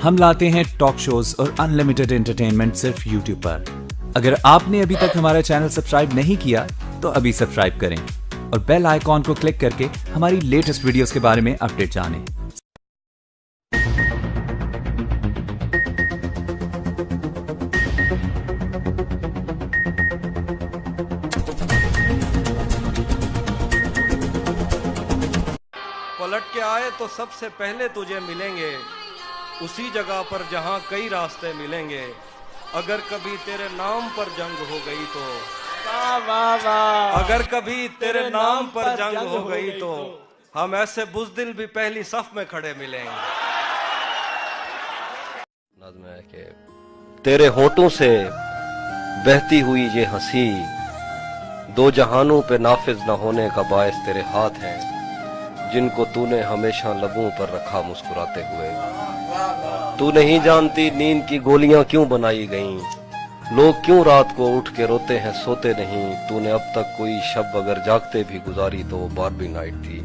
ہم لاتے ہیں ٹاک شوز اور انلمیٹڈ انٹرٹینمنٹ صرف یوٹیوب پر۔ اگر آپ نے ابھی تک ہمارا چینل سبسکرائب نہیں کیا تو ابھی سبسکرائب کریں اور بیل آئیکن کو کلک کر کے ہماری لیٹسٹ ویڈیوز کے بارے میں اپڈیٹ جانیں۔ پلٹ کے آئے تو سب سے پہلے تجھے ملیں گے اسی جگہ پر جہاں کئی راستے ملیں گے۔ اگر کبھی تیرے نام پر جنگ ہو گئی تو اگر کبھی تیرے نام پر جنگ ہو گئی تو ہم ایسے بزدل بھی پہلی صف میں کھڑے ملیں گے۔ نظم ہے کہ تیرے ہونٹوں سے بہتی ہوئی یہ ہنسی دو جہانوں پہ نافذ نہ ہونے کا باعث تیرے ہاتھ ہیں جن کو تو نے ہمیشہ لبوں پر رکھا مسکراتے ہوئے۔ تو نہیں جانتی نیند کی گولیاں کیوں بنائی گئیں، لوگ کیوں رات کو اٹھ کے روتے ہیں سوتے نہیں۔ تو نے اب تک کوئی شب اگر جاگتے بھی گزاری تو وہ باربی نائٹ تھی۔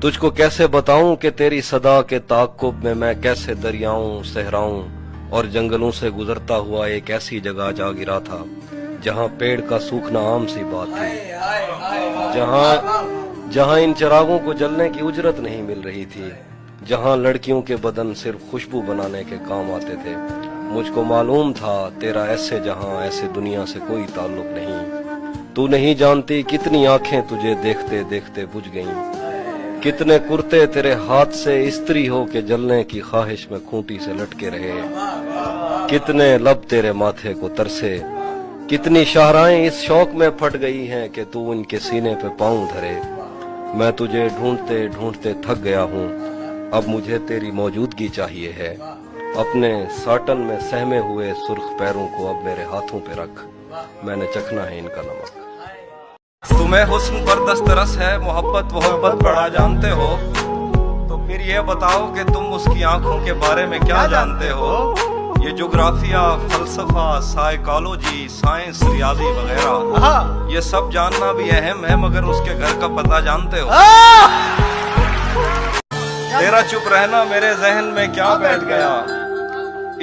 تجھ کو کیسے بتاؤں کہ تیری صدا کے تعاقب میں کیسے دریاؤں صحراؤں اور جنگلوں سے گزرتا ہوا ایک ایسی جگہ جا گرا تھا جہاں پیڑ کا سوکھنا عام سی بات تھی، جہاں ان چراغوں کو جلنے کی اجرت نہیں مل رہی تھی، جہاں لڑکیوں کے بدن صرف خوشبو بنانے کے کام آتے تھے۔ مجھ کو معلوم تھا تیرا ایسے جہاں ایسے دنیا سے کوئی تعلق نہیں۔ تو نہیں جانتی کتنی آنکھیں تجھے دیکھتے دیکھتے بجھ گئیں، کتنے کرتے تیرے ہاتھ سے استری ہو کے جلنے کی خواہش میں کھونٹی سے لٹکے رہے، کتنے لب تیرے ماتھے کو ترسے، کتنی شاہراہیں اس شوق میں پھٹ گئی ہیں کہ تو ان کے سینے پہ پاؤں دھرے۔ میں تجھے ڈھونڈتے ڈھونڈتے تھک گیا ہوں، اب مجھے تیری موجودگی چاہیے ہے۔ اپنے ساٹن میں سہمے ہوئے سرخ پیروں کو اب میرے ہاتھوں پہ رکھ، میں نے چکھنا ہے ان کا نمک۔ تمہیں حسن پر دسترس ہے، محبت بڑا جانتے ہو، تو پھر یہ بتاؤ کہ تم اس کی آنکھوں کے بارے میں کیا جانتے ہو۔ یہ جغرافیہ، فلسفہ، سائیکالوجی، سائنس، ریاضی وغیرہ یہ سب جاننا بھی اہم ہے، مگر اس کے گھر کا پتہ جانتے ہو؟ تیرا چپ رہنا میرے ذہن میں کیا بیٹھ گیا،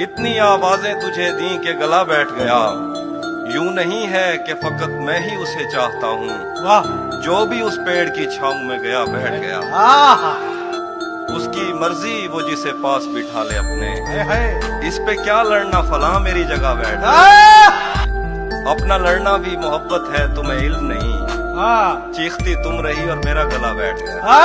اتنی آوازیں تجھے دیں کہ گلا بیٹھ گیا۔ یوں نہیں ہے کہ فقط میں ہی اسے چاہتا ہوں، جو بھی اس پیڑ کی چھاؤں میں گیا بیٹھ گیا۔ اس کی مرضی وہ جسے پاس بٹھا لے اپنے، اس پہ کیا لڑنا فلاں میری جگہ بیٹھ گیا۔ اپنا لڑنا بھی محبت ہے تمہیں علم نہیں، چیختی تم رہی اور میرا گلا بیٹھ گیا۔